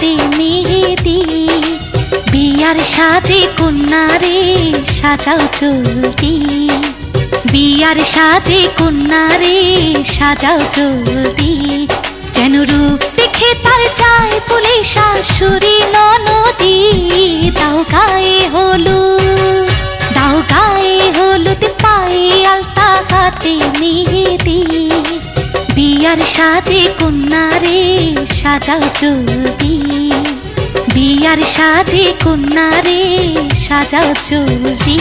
হাতে মেহেদি। বিয়ার সাজে কন্যা রে সাজাও চলতি, বিয়ার সাজে কন্যা রে সাজাও চলতি। যেন রূপ দেখে তার যায় বলে শাশুড়ি ননদি। দাও গায়ে হলুদ, দাও গায়ে হলুদ, পায়ে আলতা হাতে মেহেদি। বিয়ার সাজে কন্যা রে সাজাও চলতি, বিয়ার সাজে কন্যা রে সাজাও চলতি।